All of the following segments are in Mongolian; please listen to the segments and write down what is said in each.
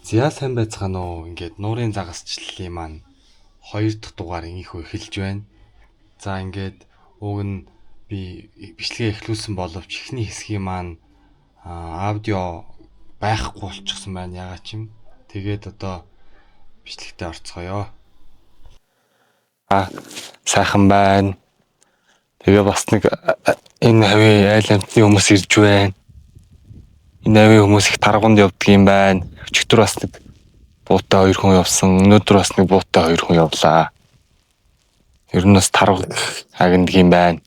За сайн байцгаана уу. Ингээд нуурын загасчлалын маань 2 дахь дугаар инхүү эхэлж байна. За ингээд уг нь би бичлэгээ эхлүүлсэн боловч эхний хэсгийн маань аудио байхгүй болчихсон байна. Ягаад ч юм. Тэгээд одоо бичлэгтээ орцгоё. Сайхан байна. Тэгээ бас нэг энэ хавийн айл амтны хүмүүс ирж байна. Энэ хавийн хүмүүс их тарганд явдаг юм байна. Өчигдөр бас нэг буутай 2 хүн явсан. Өнөөдөр бас нэг буутай 2 хүн явлаа. Ер нь бас тарга агндаг юм байна.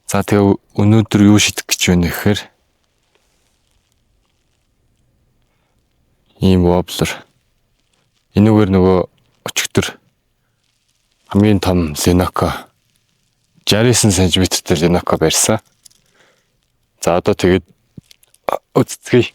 За тэгээ өнөөдөр юу шийдэх гэж байна гэхээр ийм воблер. Энэгээр нөгөө өчигдөр хамгийн том Lenoco 69 см дээр Lenoco барьсан. За одоо тэгээд үзцгээе.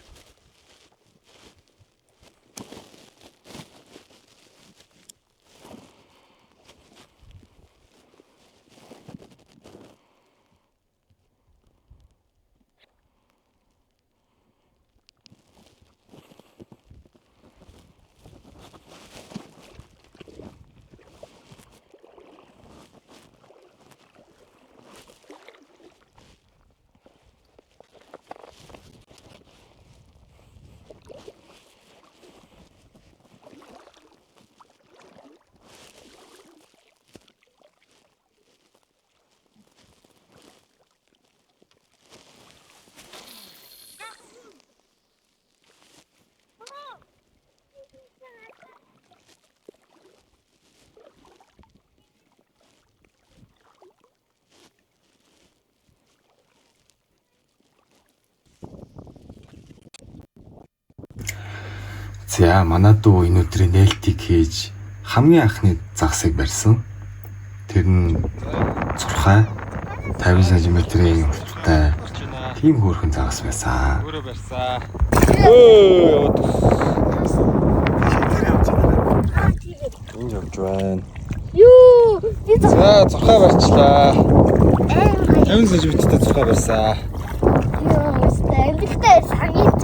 За манай дүү энэ өдрийн нээлтийг хийж хамгийн анхны загсыг барьсан. Тэр нь зурхай 50 см-ийн хурдтай тийм хөөрхөн загас байсан. Өөрөө барьсан. Энэ явж байна. Юу? За зурхай барьчлаа. 50 см-тэй зурхай барьсан. Юу? Стандарттай санийт.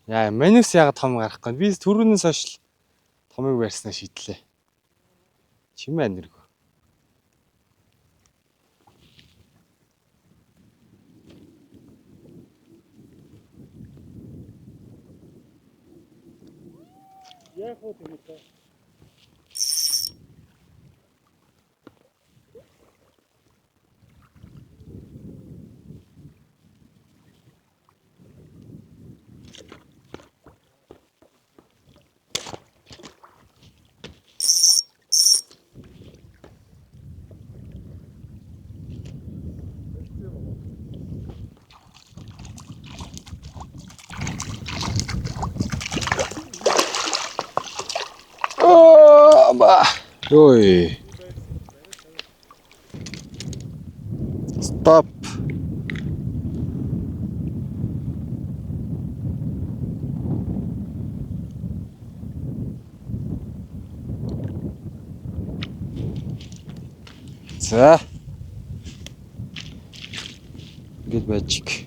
Яа, менюс яг том гарахгүй. Би түрүүнээс хойш томыг барьснаа шийдлээ. Чимээ нэргөө. Яг уу тэмээ. Ой. Стоп. За. Good magic.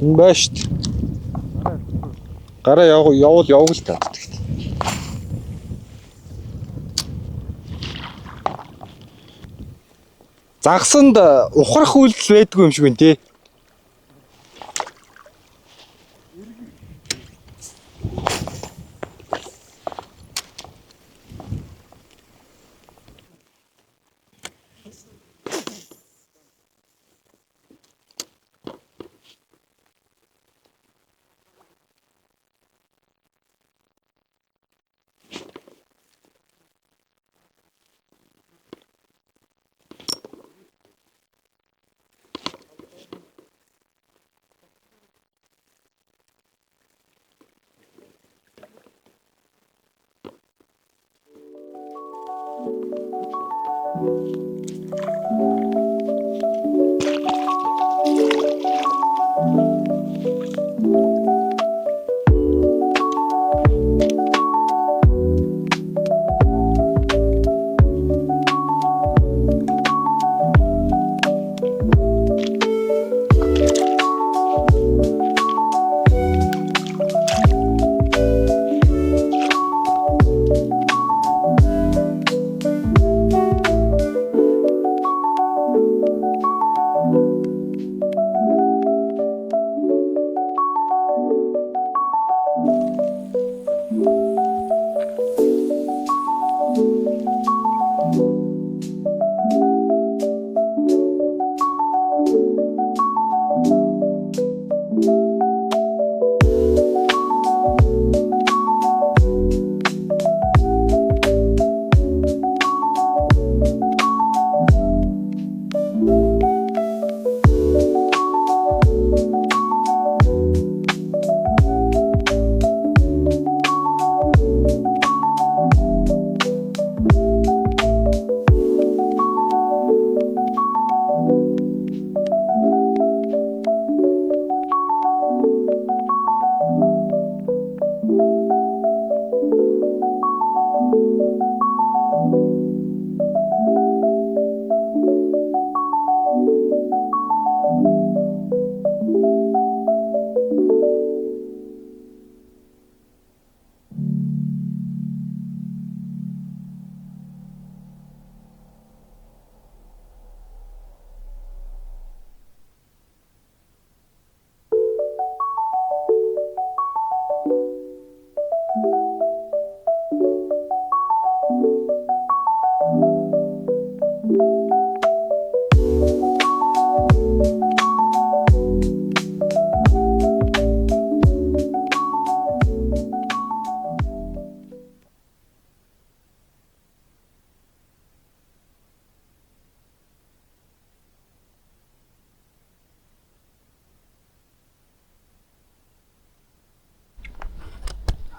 Энэ бааш. Гараа явуул л та. Загсанд ухрах үйлдэл байдгүй юм шиг байна тий.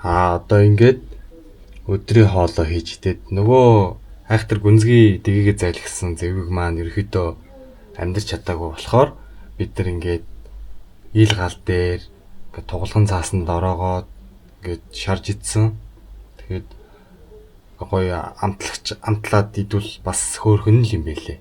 Одоо ингээд өдрийн хоолоо хийж идээд нөгөө хайхтар гүнзгий дэгийг зайлгсан зэвэг маань ерөөхдөө амьдрч чадаагүй болохоор бид нар ингээд ил гал дээр ингээд тугалган цаасанд ороогоод ингээд шарж идсэн. Тэгээд гоё амтлаад идвэл бас хөөрхөн л юм байлээ.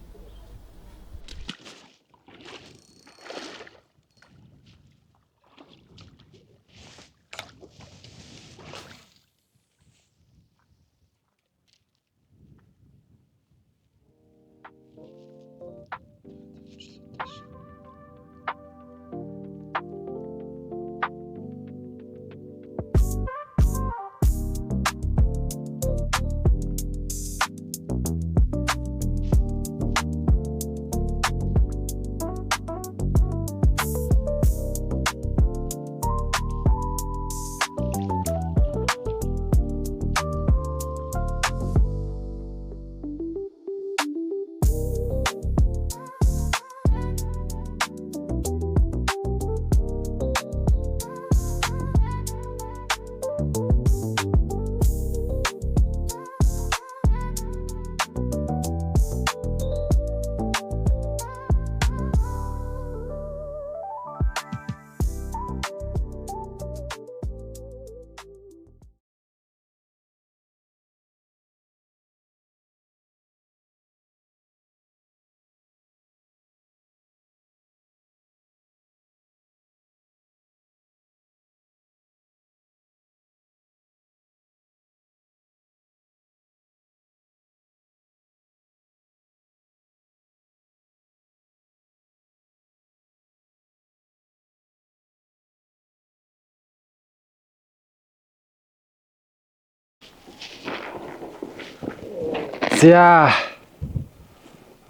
За.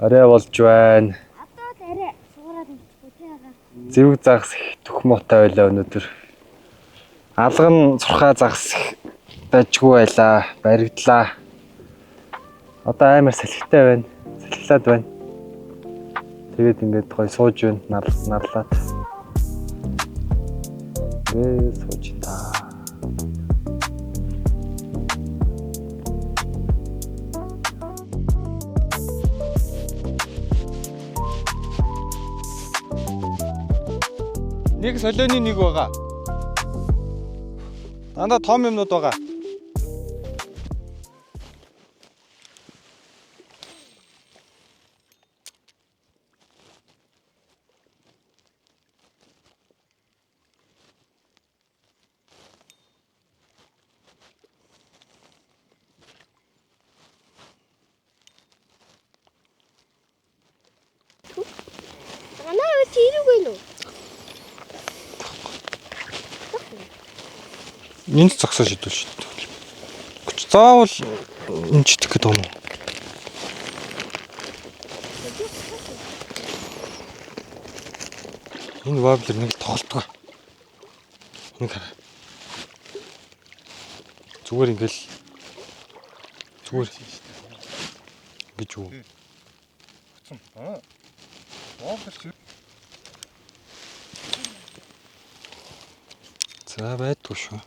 Арай болж байна. Одоо арай суураад мэдчихгүй тий агаа. Зэвэг загас их төх муутай байлаа өнөөдөр. Алган цурхаа загас их дажгүй байлаа. Баригдлаа. Одоо амар салхитай байна. Салхилаад байна. Тэгээд ингээд гоё сууж байна. Нарлаад. Сууж та. Нэг солионы нэг байгаа. Дандаа том юмнууд байгаа. Анаа тийрүүг нь үү? Энд зогсоо шидвэл шидвэл. Гэвч заавал энэ ч итгэх гэдэг юм уу? Энэ воблер нэг тоглолтгоо. Нэг хараа. Зүгээр ингээл зүгээр гэж юу? За байдгүй шүү.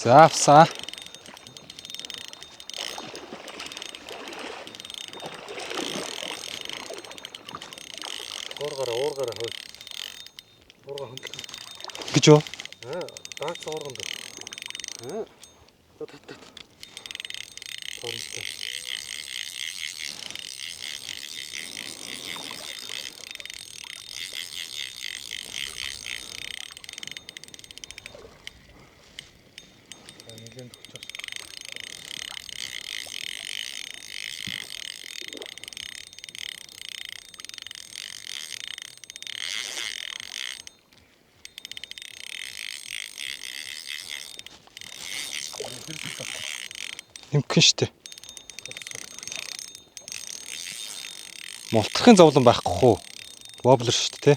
За авсаа. Уургараа хөөе. Уурга хөндлөө. Гэж юу? Даац уурганд. Тат. Тормстой. Нэгэн төгчөөс. Имхэн штэ. Мултрахын зовлон байхгүй хуу. Воблер штэ те.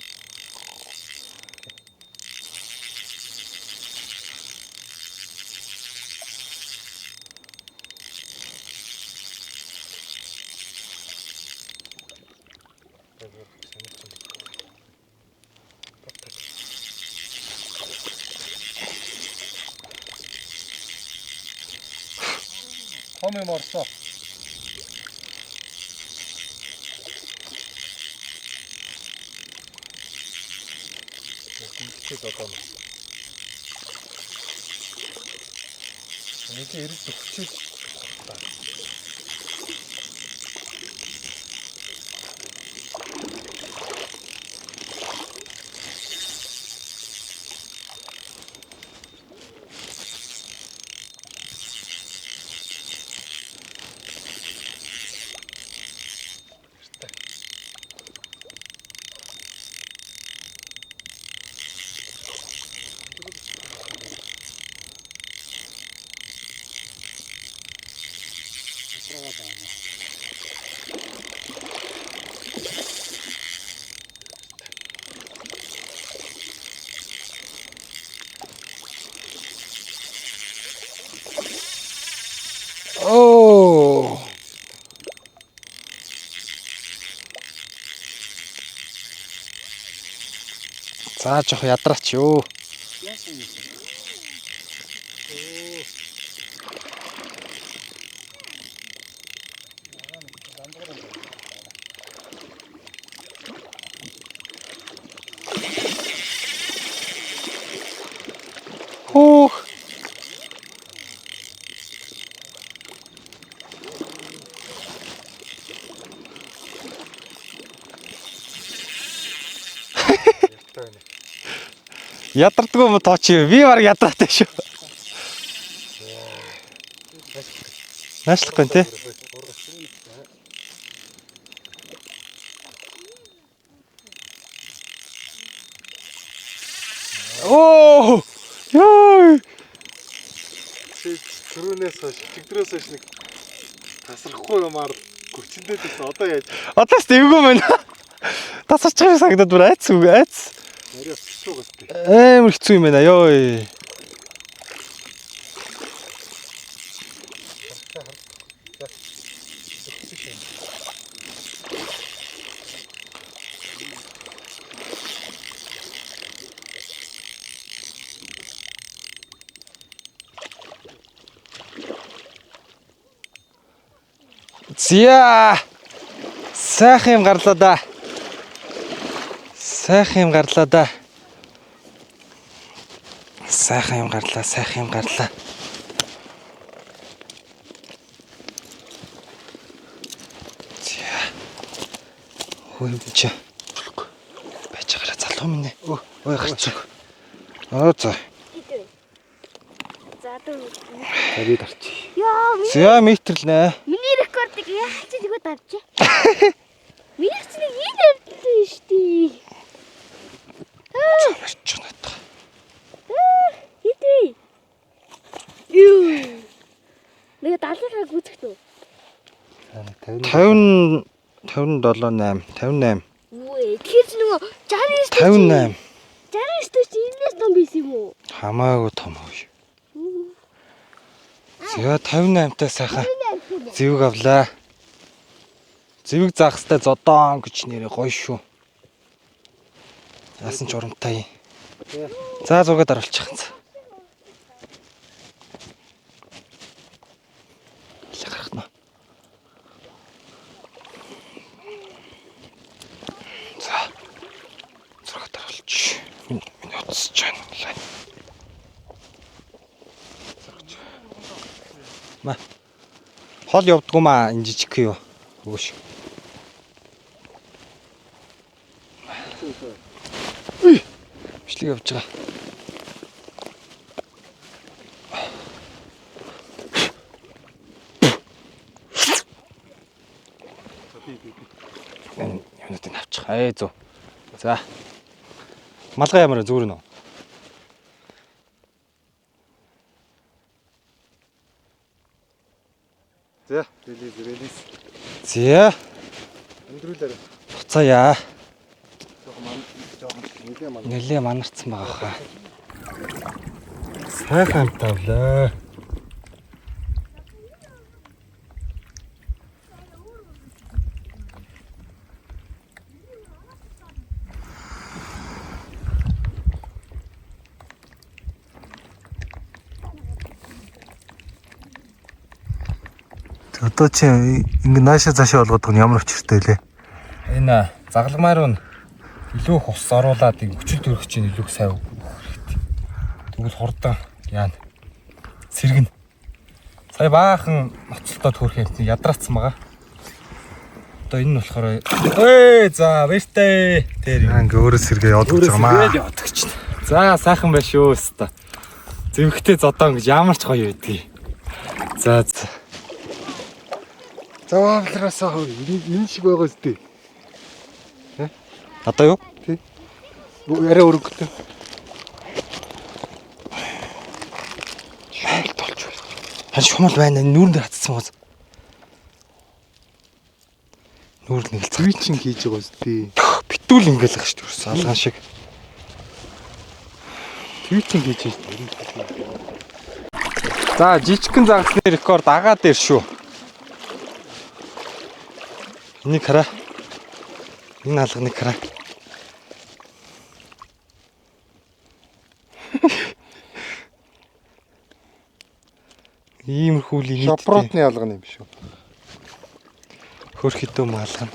Том юм орлоо. Гүйлчээд одоо нь. Нэг ирэх төгчийг Оо. За жоох ядраач юу. Хөөх. Ядардгүй юм тооч юу? Би баг ядраатай шүү. Наашлахгүй тий. Оо! Ёо! Түрүүнээс хойш, чигдрээс хойш нэг тасрахгүй юмар гүчэндээ гэсэн одоо яаж Одоо ч эвгүй байна. Тасарч байгаа сагдаад бүр айц үг айц. нэрээ хэцүү гэстэй. Амар хэцүү юм байна ёо. Зя. Сайхан юм гарлаа да. Сайхан юм гарлаа да. Сайхан юм гарлаа, сайхан юм гарлаа. Зя. Хөөе чи. Байж гараа залуу минь. Ой гарч. За. За дөө. Тарид гарч. Яа, Зя метр л нэ. миний рекордыг яаж ч тэгвэл авчи. Миний ч нэг ийм авчихсан шүү дээ. Барч надаа. Хитвэ. Юу. Нэг 70-аар гүцэх үү? 50 57 8 58 Үгүй, тэр ч нөгөө 58 69 69 энэс том биш юм уу? хамаагүй том хөөе. Зя 58-таа сайхан зэвэг авлаа. Зэвэг заах хэвээр зодоон гэж нэрээ гоё шүү. Яасан ч урамтай. За зугаад оруулчих. Илээ гарах нь. За. Зугаад оруулчих. Миний утасч байна. Ма. Хол явдггүй маа энэ жижиг юу. Өгөөш. Бичлэг явж байгаа. Юунуудыг авчих. Зөө. За. Малгай ямар зүгээр нөө. За, релиз. Зя. Өндрүүлээрэй. Буцаая. Жоохон Нэлээ манарцсан байгаа хаа. Сайхан тавлаа. Одоо чи ингэ наашаа цаашаа болгоод байгаа нь ямар учиртай лээ? Энэ заглагмаар нь илүү их ус оруулаад хүчил төрөх чинь илүү их сайн хэрэгтэй. Тэгвэл хурдан яана. Сэргэн. Сая баахан ноцолтоо төрөх юм ядраацсан байгаа. Одоо энэ нь болохоор за баяртай. Тэр Ингээ өөрөө сэргээ явуулж байгаа маа. явдаг чинь. За сайхан байна шүү өстө. Зэвхтэй зодоо ингэж ямар ч гоё байдгийг. За. За авлараасаа энэ шиг байгаа зү. Одоо юу? Тий. Арай өргөдөө. Шумал толч байна. Хан шумал байна. Нүүрэн дээр хатсан гоц. Нүүр нэг л Твичинг хийж байгаа зү. битүүл ингээл гаш төрсөн алгаан шиг. Твичинг хийж байгаа. За жижигхэн загасны рекорд агаа дээр шүү. Энийг хараа. Энэ алганыг хараа. Иймэрхүү лимит. Шопротны алганы юм шүү. Хөрх хэдэн маалгана.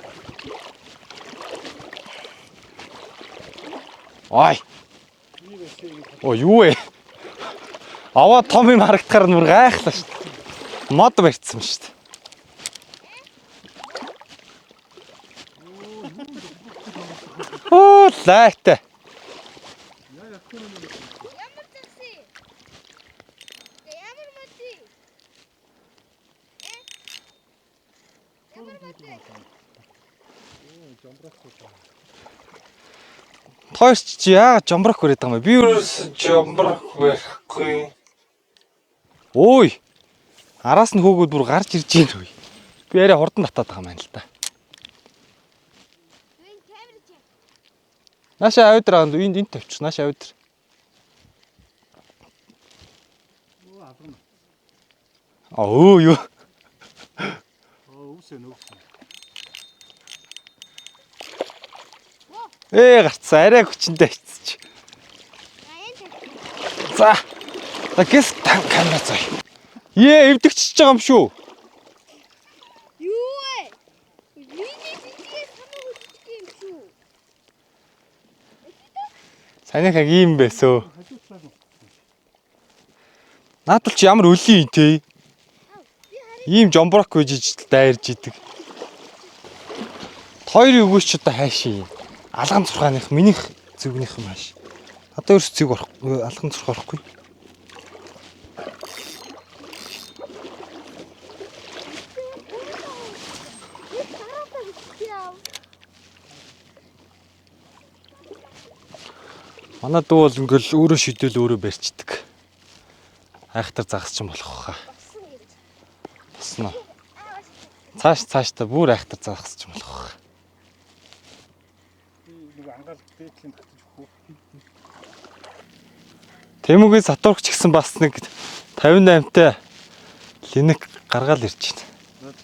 Ой. Оо юу вэ? Аваа том юм харагдахаар нүр гайхлаа шүү дээ. Мод барьцсан шүү дээ. Оо лайта. Ямар такси? Ямар мотив? Ямар мотив? Тойрч чи яагаад жомброх хүрээд байгаа юм бэ? Би өөрөөс жомброх байхгүй. Ой. Араас нь хөөгөөд бүр гарч ирж байна үе. Би арай хурдан татаад байгаа юм байна л да. Энэ камер чи. Наашаа авидраа энд тавьчих. Наашаа авидр. Оо юу. Өвсөн. Гарцсан арай хүчтэй хийчих. За. За гэс камера заа. Эвдэгчж байгаа юм шүү. Юу вэ? Миний жижигээс хамаа хүчтэй юм шүү. Санийхаг ийм байсөө. Наадвал чи ямар өлийн те. Ийм жомброк гэж дайрж идэг. Хоёрын өгөөч ч одоо хайшаа. Алган цурхааных минийх зүгнийх юм ааш. Одоо ерөөс зүг орохгүй, алган цурх орохгүй. Манай дүү бол ингээл өөрөө шидээл өөрөө барьцдаг. Айхтар загас ч юм болох хаа. Босно. Цааш та бүр айхтар загас ч юм болох хаа. Тэмүгийн сатурч гисэн бас нэг 58-тай линк гаргаал ирж байна.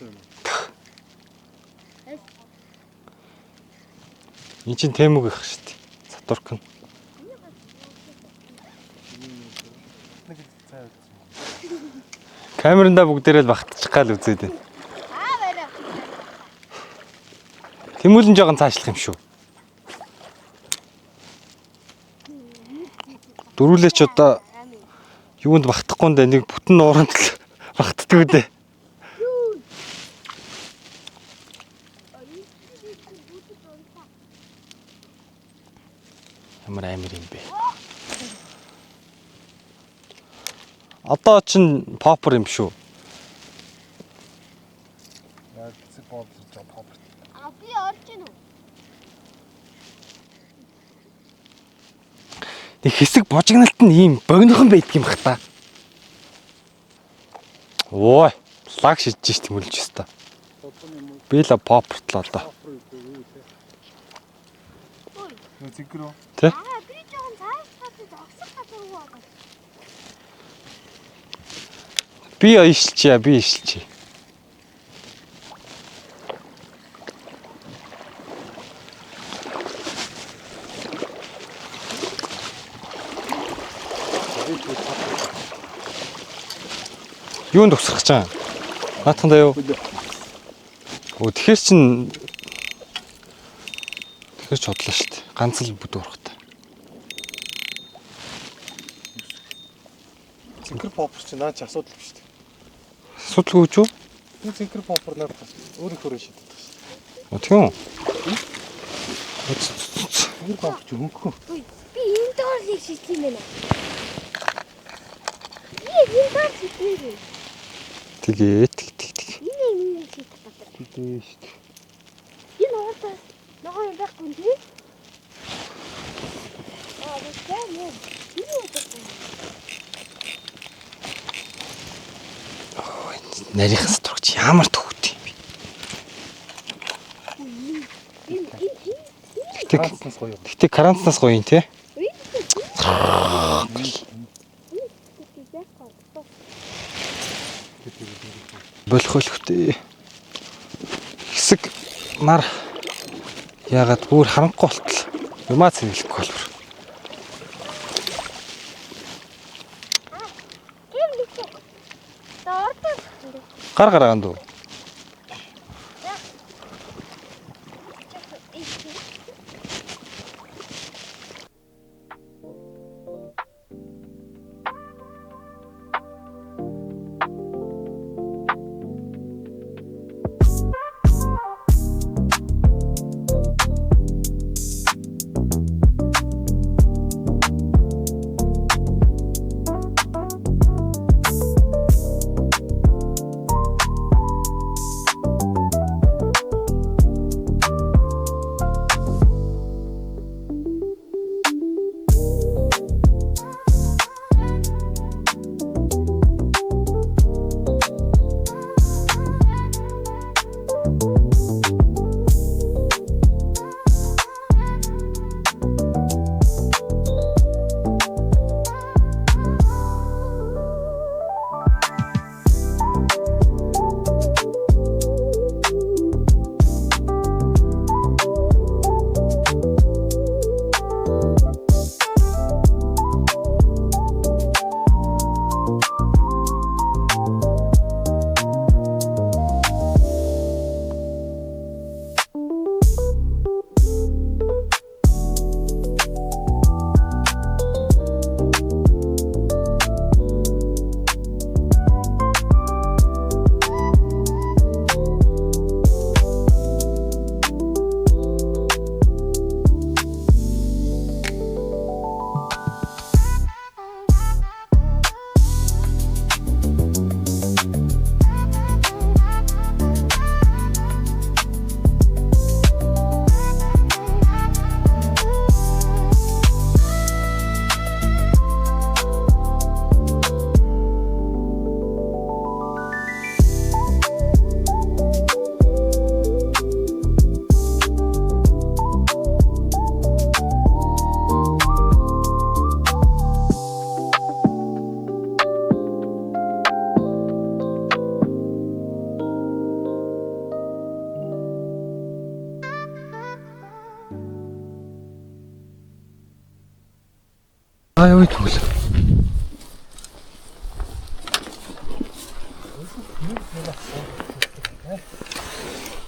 Энд чинь Тэмүг их шүү дээ. Сатурк нь. Камеранда бүгдээрээ л багтчих гал үзээд байна. Барай. Тэмүүлэн жоохон цаашлах юм шүү. Дөрүүлээ ч одоо юунд багтахгүй нэ нэг бүтэн нууранд л багтдаг үү. Ямар амир юм бэ? Одоо чин попер юм шүү. Би орж гинөө. Тэг хэсэг божигналт нь ийм богинохон байдаг юм бах та. Ой, лаг шидэж ш тэмүүлж өстой. Би л попертлоо одоо. Зэгрөө. Тэ? Би жоохон цааш татаж огсох газар уу. Би ишилчээ, би ишилчээ. Юунд тусрах чам? Наатахандаа юу? Оо тэгэхээр чин тэгэхээр ч бодлоо шүү дээ. Ганц л бүдүү урахтай. Цэнхэр попер чи наа чи асуудал биш үү? Асуудалгүй ч юу? Би цэнхэр попер наад өөрийнхөө шийдэж байгаа шүү. Оо тийм үү? Цэнхэр попер чи хөнгөн. Би энэ доорлыг шийдсэн юм байна. Энэ доор шийдээ. Тэгээд Энэ шийдэх батар. Тэгдээ шүү дээ. Энэ ууртаа ногоо юм байхгүй юм тий? Бэкэн юм. Энэ ууртаа. нарийнхаас турч ямар төвхт юм бэ? Карантинаас гоё. Гэтэ карантинаас гоё юм тий? Болох хөлхтэй. Хэсэг нар яагаад бүр харанхуй болтол. Юмаа цэвэрлэхгүй болвор. Гар гараанд уу? Ой тэгвэл.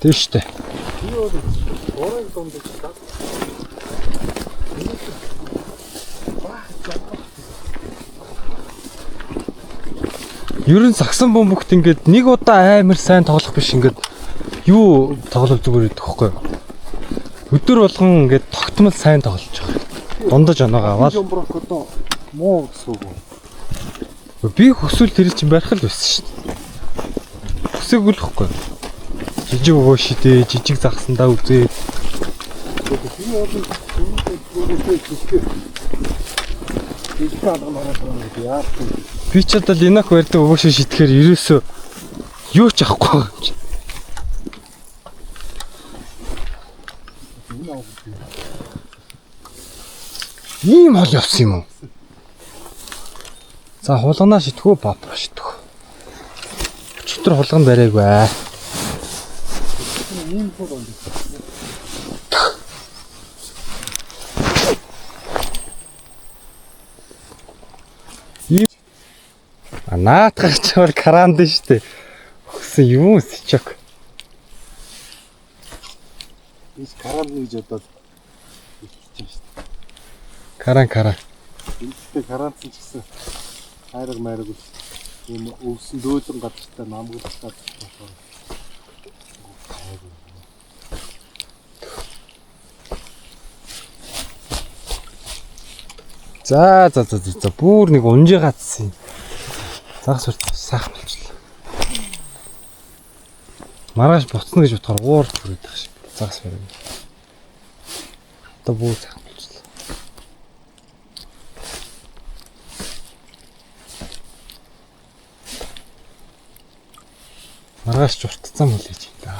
Тэштэй. Орон донд ч таа. Ер нь сагсан бөмбөгт ингээд нэг удаа амар сайн тоглох биш ингээд юу тоглол зүгээр идэх хөхгүй. Өдөр болгон ингээд тогтмол сайн тоглож байгаа. Дундаж оноогоо аваад Жомброкото муу гэсэн үг. би хөсвөл тэр чинь барих л байсан шүү дээ. Хүсээгүй л хөхгүй. Жижиг өгөө шидэ, жижиг загсандаа үзээ. Би ч одоо Линок барьдаг өгөөшөө шитгэхээр ерөөсөө юу ч авахгүй байгаа юм чи. Ийм хол явсан юм уу? За хулганаа шитгэв папа шитгэв. Өчигдөр хулган барайгүй аа. Ийм хол он. Наатах чавар каранд штэ. гэсэн юм сичок. Ის каран гэж одоо хэлчихэж шүү дээ. Каран. Энэтэй каранцсан ч гэсэн хайраг майраг үл ийм өвсөн дөөлөн газартай намгуултай болохоор. За бүр нэг унжи гацсан. Загас үрд сайхан болчихлоо. Маргааш буцна гэж бодохоор уурч бүрээд байгаа шиг. Загас барай. Одоо бүр сайхан болчихлоо. Маргааш ч уртцсан мөл гэж юм да.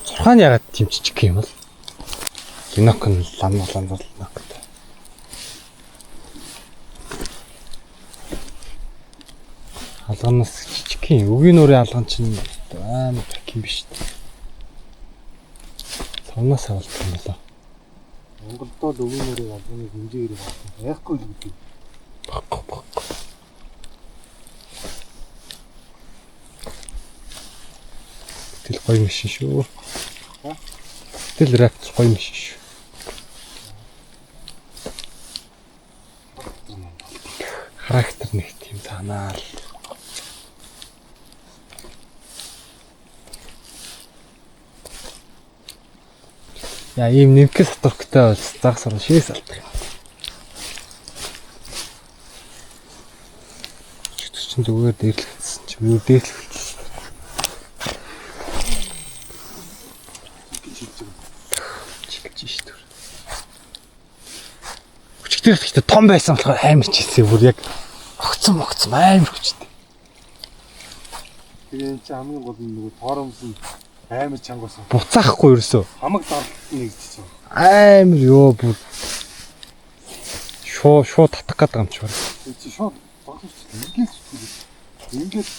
Зурхаан ягаад тийм жижиг юм бол? Линок нь ланзал ногтой. Алганаас жижиг юм. Үгийн нуурын алган чинь амар таким биш үү? Савнаас авалт юм болоо. Монголд л үгийн нуурын алганыг хэмжээгээр байна. Яахгүй л гэдэг. Баггүй. Тэл гоё машин шүү. Тэл рэптер гоё машин шүү. Характер нэг тийм санаа л. Яа ийм нэмкээс сатурхтай бол загас орно шээс алдаг юм. Чинь зүгээр дээрлэгдсэн чи юу дээрлэгдсэн. Чигж шүү. Хүчтэй ихтэй том байсан болохоор амар чийсэн бүр яг огцсон амар хүчтэй. Тэгээ энэ чи хамгийн гол нь нөгөө торомсон амар чангасан. Буцаахгүй ерөөсөө. Хамаг дарлалт нэг гэж байна. Амар ёо бүр шууд татах гэдэг юм чи байна. Тэг чи шууд ингээд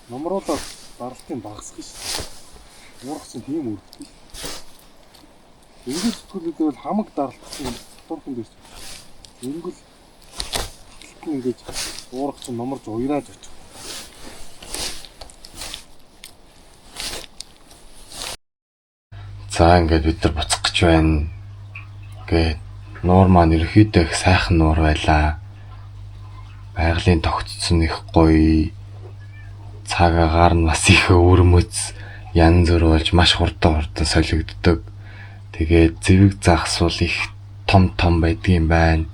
номруудаа даралтын багасгах шүү. Уурхсан тийм үрдэх. Ингээд зүтгүүлээд бол хамаг даралтсан сатурхан биш. Ингээд ингээд уурхсан номорж уйрааж очих. За ингээд бид нар буцах гэж байна. Ингээд нуур маань ерөөхдөө их сайхан нуур байлаа. Байгалийн тогтцсон их гоё. Цаг агаар нь бас их өвөрмөц янз бүр болж маш хурдан солигддог. Тэгээд зэвэг загас бол их том байдгийн байна.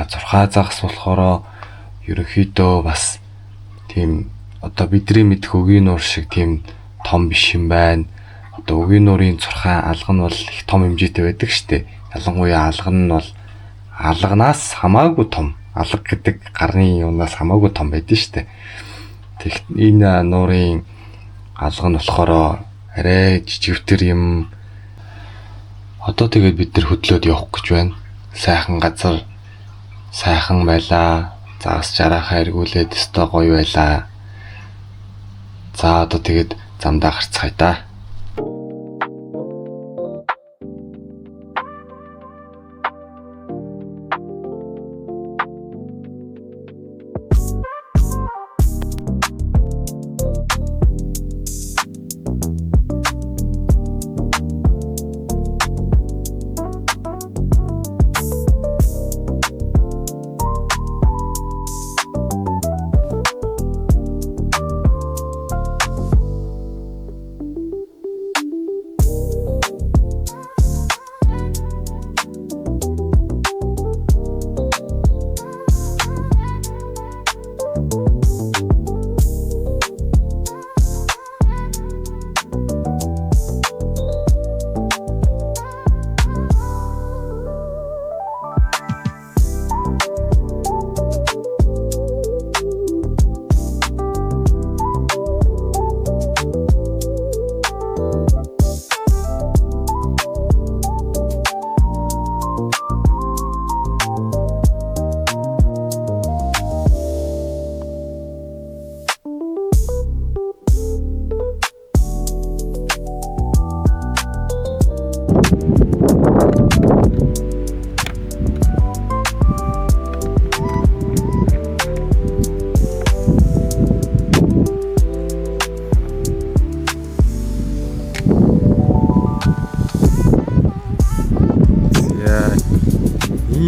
Зурхаа загас болохоор ерөөхдөө бас тийм одоо бидний мэдэх өгийн нуур шиг тийм том биш юм байна. Одоо өгийн нуурын зурхаа алга нь бол их том хэмжээтэй байдаг штэ. Ялангуяа алга нь бол алганаас хамаагүй том. Алга гэдэг гарны юунаас хамаагүй том байдаг штэ. Тэгт энэ нуурын алга нь болохоор арай жижигвтер юм. Одоо тэгээд бид нар хөдлөөд явах гэж байна. Сайхан газар сайхан байлаа. Загас жарахаа эргүүлээд өстой гоё байлаа. За одоо тэгээд замдаа гарцгаая да.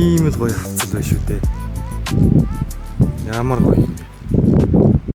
ийм л гоё хавцал байна шүү дээ. Ямар гоё юм бэ?